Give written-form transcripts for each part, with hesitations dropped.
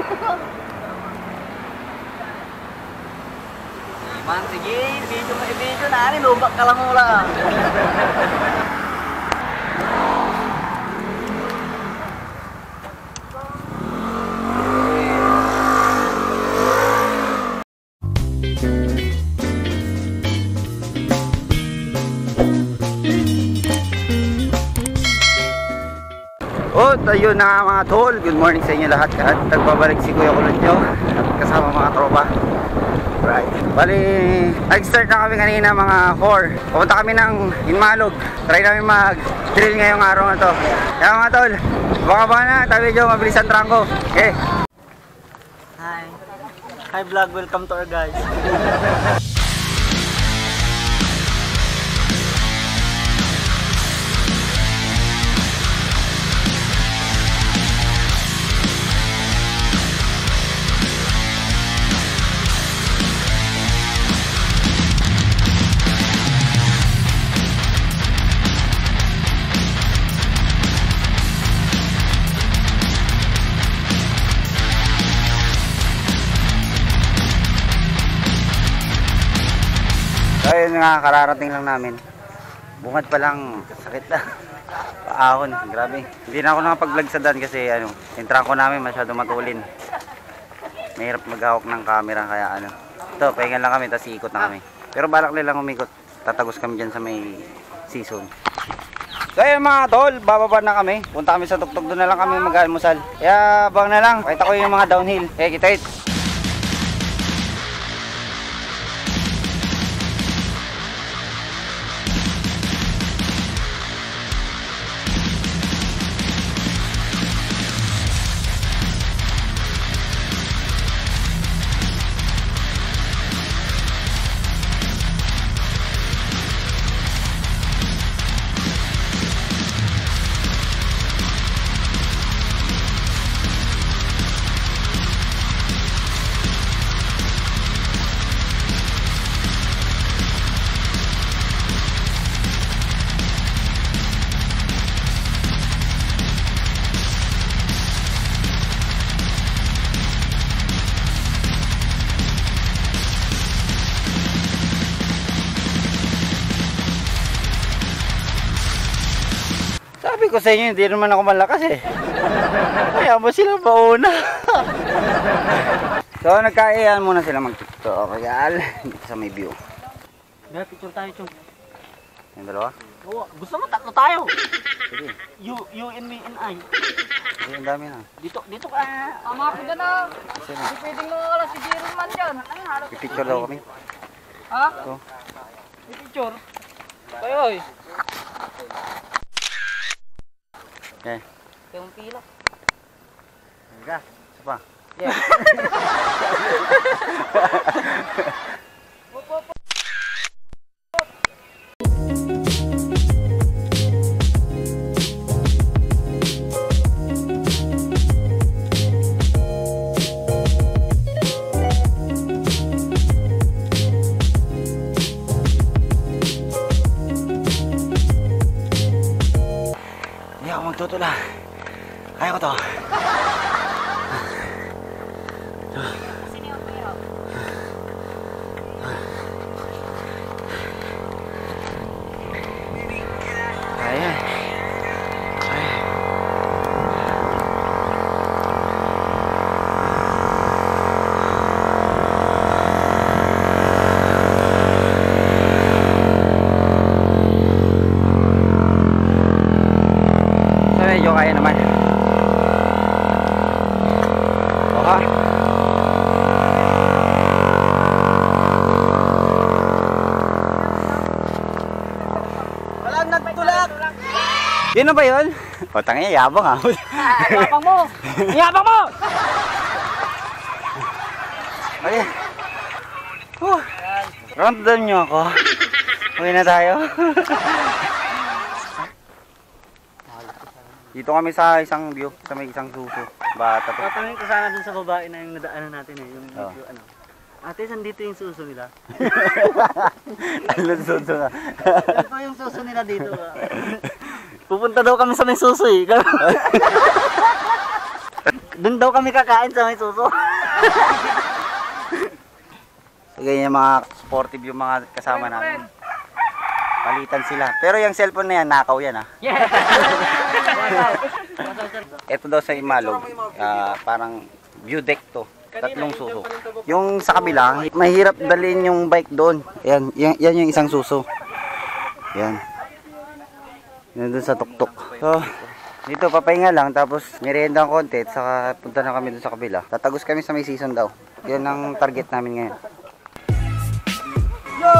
Man, sige, video na, lubak ka lang mula. Oh, ayun na mga tol. Good morning sa inyo lahat. Nagbabalik si Kuya Kulot nyo kasama mga tropa. Right. Bali, nag-start na kami kanina mga 4. Pupunta kami ng Hinmalog. Try namin mag-drill ngayong araw na to. Kaya mga tol, baka na, tabi nyo, mabilis ang trangko. Okay. Hi vlog, welcome to our guys. Ayun nga, kararating lang namin. Bungad pa lang, sakit na. Paahon, grabe. Hindi na ako nakapag-vlog sa daan kasi yung trangko namin masyado matulin. Mahirap maghawak ng camera kaya ito, pahingan lang kami, tapos iikot na kami. Pero balak lang umikot, tatagos kami dyan sa may season. So ayun mga tol, bababa na kami. Punta kami sa tuktok, doon na lang kami mag-almusal. Kaya bang na lang, pakita ko yung mga downhill. Kita it. Sabi ko sa inyo, hindi naman ako malakas eh. Kaya mo sila pauna. So nagkaiyan muna sila mag-tiktok. Kaya dito sa may view. May picture tayo, Chong. Yung dalawa? Oo, gusto mo tatlo tayo. Sige. You and me and I. Sige, ang dami na. Dito ka. Tama ko dyan ah. Hindi pwedeng mawala si Jiron man dyan. Pipicture daw kami. Ha? So. Pipicture? Kayo eh. Okay. Yung pila. Hangga. Isa pa. Yeah. Hindi ako magtutula. Kaya ko to. Kaya. Medyo kaya naman. Okay. Walang nagtulak. Yun na ba yun? O tangin, yabang ah. Yabang mo! Yabang mo! Okay. Round down nyo ako. Uwi na tayo. Dito kami sa isang view, sa may isang suso. Bata to. Tatanungin ko sana dun sa babae na yung nadaanan natin eh. Yung video Ate, saan dito yung suso nila? Ano suso na? Ito yung suso nila dito. Pupunta daw kami sa may suso eh. Doon daw kami kakain sa may suso. So ganyan mga sportive yung mga kasama namin. Palitan sila. Pero yung cellphone na yan, nakaw yan Ito daw sa Imalog, parang view deck to. 3 suso. Yung sa kabila, mahirap dalhin yung bike doon. Yan yung isang suso. Yan. Yan doon sa tuktok. So, dito papahinga lang, tapos merienda ang konti, saka punta na kami doon sa kabila. Tatagos kami sa may season daw. Yan ang target namin ngayon. Yo!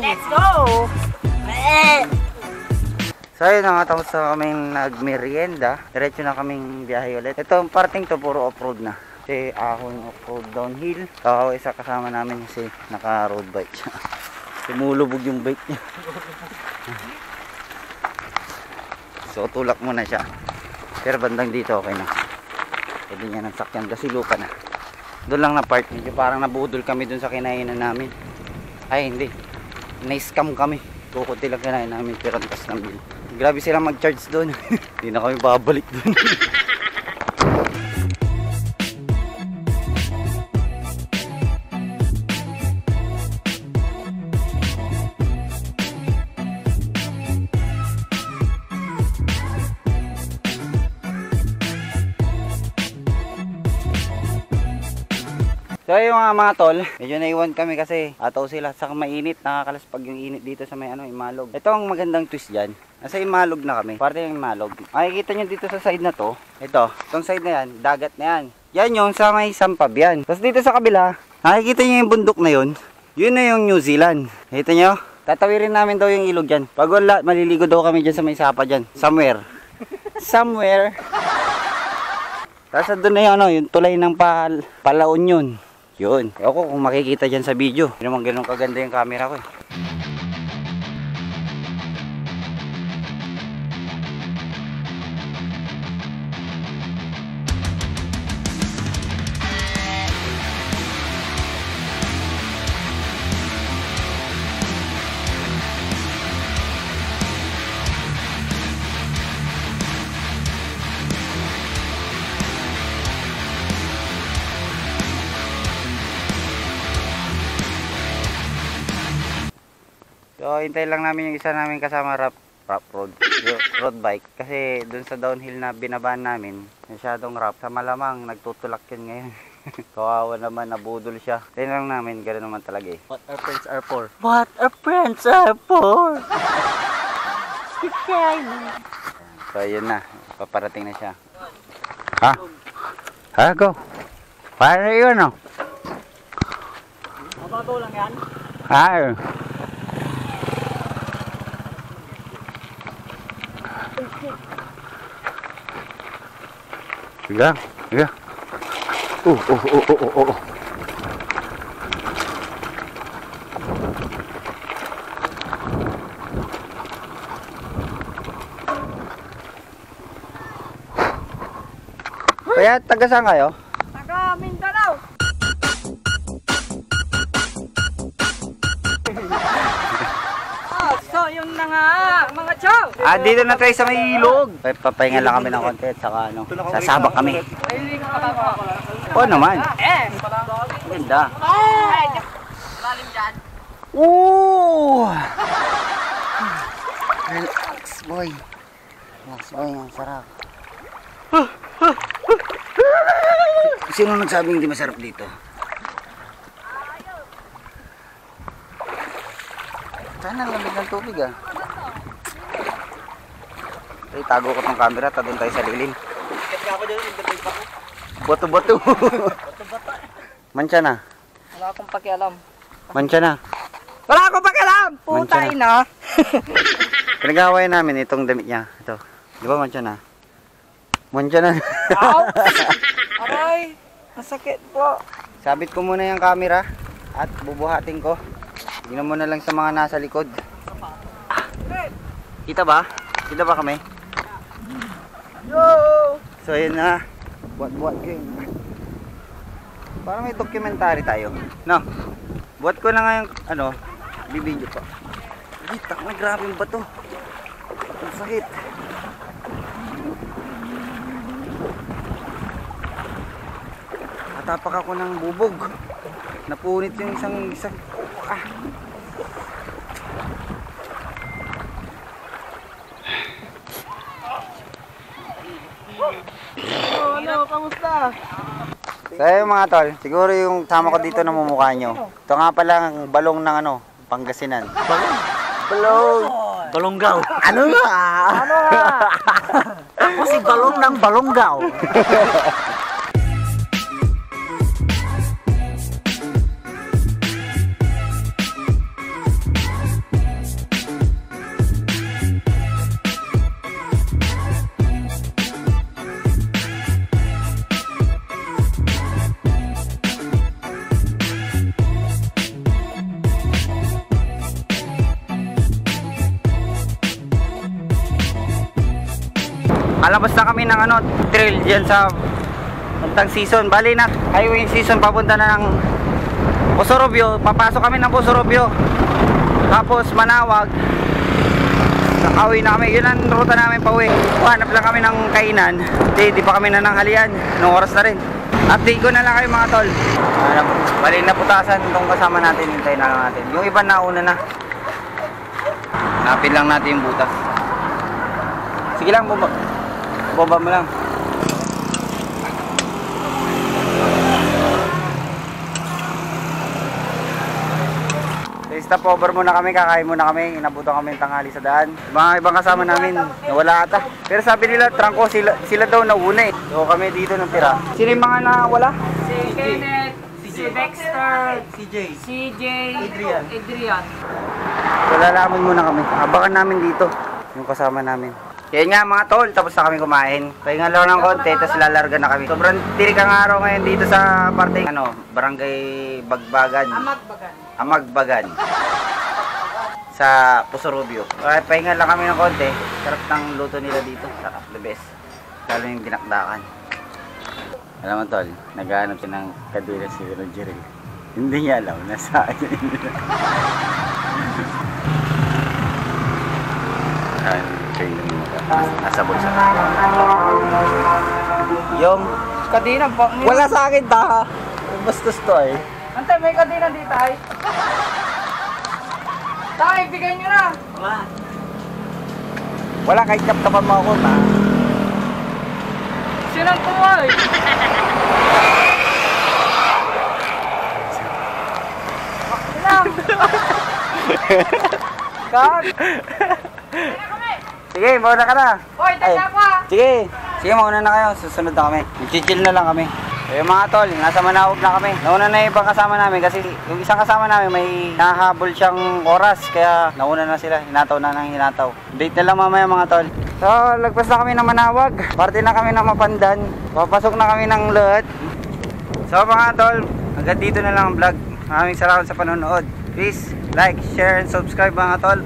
Let's go! So ayun na nga, tapos na kaming nagmerienda. Diretso na kaming biyahe ulit. Ito parting to puro off-road na. Kasi ahon off-road downhill. Isa kasama namin kasi naka-road bike siya. Tumulubog yung bike niya. So tulak muna siya. Pero bandang dito okay na. Pwede niya ng sakyan kasi lupa na. Doon lang na part. Medyo parang nabudol kami doon sa kinainan namin. Ay hindi. Na-scam kami. Kukunti lang kinain namin pero antas ng bill. Grabe sila mag-charge doon. Hindi na kami babalik doon. So yung mga tol, medyo naiwan kami kasi ataw sila sa mainit, nakakalaspag yung init dito sa may Imalog. Ito ang magandang twist dyan. Nasa Imalog na kami, parte ng Imalog. Makikita nyo dito sa side na to, itong side na yan, dagat na yan. Yan yung sa may Sampab yan. Tapos dito sa kabila, nakikita nyo yung bundok na yun, yun na yung New Zealand. Kita nyo? Tatawirin namin daw yung ilog dyan. Pag wala, maliligo daw kami dyan sa may sapa dyan. Somewhere. Tapos doon na yung, yung tulay ng Palaon yun. Yun. Ako kung makikita dyan sa video. Hindi naman ganun kaganda yung camera ko eh. So, hintay lang namin yung isa namin kasama road bike. Kasi dun sa downhill na binabaan namin, masyadong rough. Sa malamang, nagtutulak yun ngayon. Kawawa naman, nabudol siya. Tingnan lang namin, gano'n naman talaga eh. What our friends are for. What our friends are for. So, yun na. Paparating na siya. Ha? Go. Para yun, no? Mababaw lang yan. Sige. Kaya taga saan kayo? Taga Mindanao. So yun na nga mga chow. Dito na tayo sa may ilog. Papahinga lang kami ng konti at saka sasabak kami. Oo naman. Ganda. Lalim dyan. Ooh! Relax boy. Ang sarap. Sino nagsabing hindi masarap dito? Sana lamig ng tubig tago ko tong camera, doon tayo sa lilim. Bato-bato. Mancha na. Wala akong pakialam. Mancha na. Wala akong pakialam! Putay na! Pinag-awayan namin itong damit niya. Ito. Di ba mancha na? Mancha na. Aray! Masakit po. Sabit ko muna yung camera at bubuhatin ko. Tingnan mo na lang sa mga nasa likod. Kita ba? Kita ba kami? Yo! So yun na. Buat-buat ko yun. Para may documentary tayo. No. Buhat ko na ngayon, ano, bibidyo ko. Ay, takna, grabe yung bato. Ang sakit. Natapak ako ng bubog. Napunit yung isang Ano, kamusta? So ayun mga tol, siguro yung sama ko dito namumukha nyo. Ito nga pala ang balong ng ano, Pangasinan. Balong! Balonggaw. Ano nga? Ano nga? Ako si Balong ng Balonggaw. Alabas na kami ng ano, trail dyan sa puntang season. Bali na, highway season papunta na ng Pusorobio. Papasok kami ng Pusorobio. Tapos Manawag. Nakauwi na kami. Yun ang ruta namin pa uwi. Hanap lang kami ng kainan. Di pa kami nananghalian. Nung oras na rin. Update ko na lang kayo mga tol. Bali na putasan itong kasama natin. Hintayin na lang natin. Yung iba nauna na. Hanapin lang natin yung butas. Sige lang, baba mo lang. Stop over muna kami, kakain muna kami. Inabutan kami ng tanghali sa daan. Mga ibang kasama namin, nawala ata. Pero sabi nila, trangko, sila daw nauna eh. So kami dito nang tira. Sino yung mga nawala? Si Kenneth, si Dexter, CJ, Adrian. So lalaman muna kami. Abangan namin dito yung kasama namin. Yan nga mga tol, tapos na kami kumain. Pahinga lang ng konti, tapos lalarga na kami. Sobrang tirik ang araw ngayon dito sa parte, ano, Barangay Bagbagan. Amagbagan. Sa Pusorobio. Pahinga lang kami ng konti. Sarap ng luto nila dito. Sarap, the best. Lalo yung dinakdakan. Alam mo tol, naghahanap siya ng kadila si Rogeril. Hindi niya alam, nasa akin. Nasa bulsa. Yung Kadina ba? wala sa akin ta. Bastos to eh. Antay, may kadina dito ay. Tay, bigay nyo na. Wala kahit kaptapan mo ako ta. Sinang tuway? Kag. Sige, mauna ka na. Hoy, tanda ko ah. Sige. Sige, mauna na kayo. Susunod na kami. Chill na lang kami. Eh mga tol, nasa Manawag na kami. Nauna na yung ibang kasama namin kasi yung isang kasama namin may nahabol siyang oras. Kaya nauna na sila. Hinataw na ng hinataw. Date na lang mamaya mga tol. So, lagpas na kami ng Manawag. Parte na kami ng Mapandan. Papasok na kami ng Lot. So mga tol, hanggang dito na lang ang vlog. Maraming salamat sa panonood. Please like, share, and subscribe mga tol.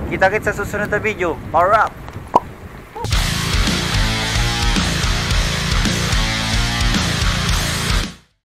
Kita-kits sa susunod na video. Power up!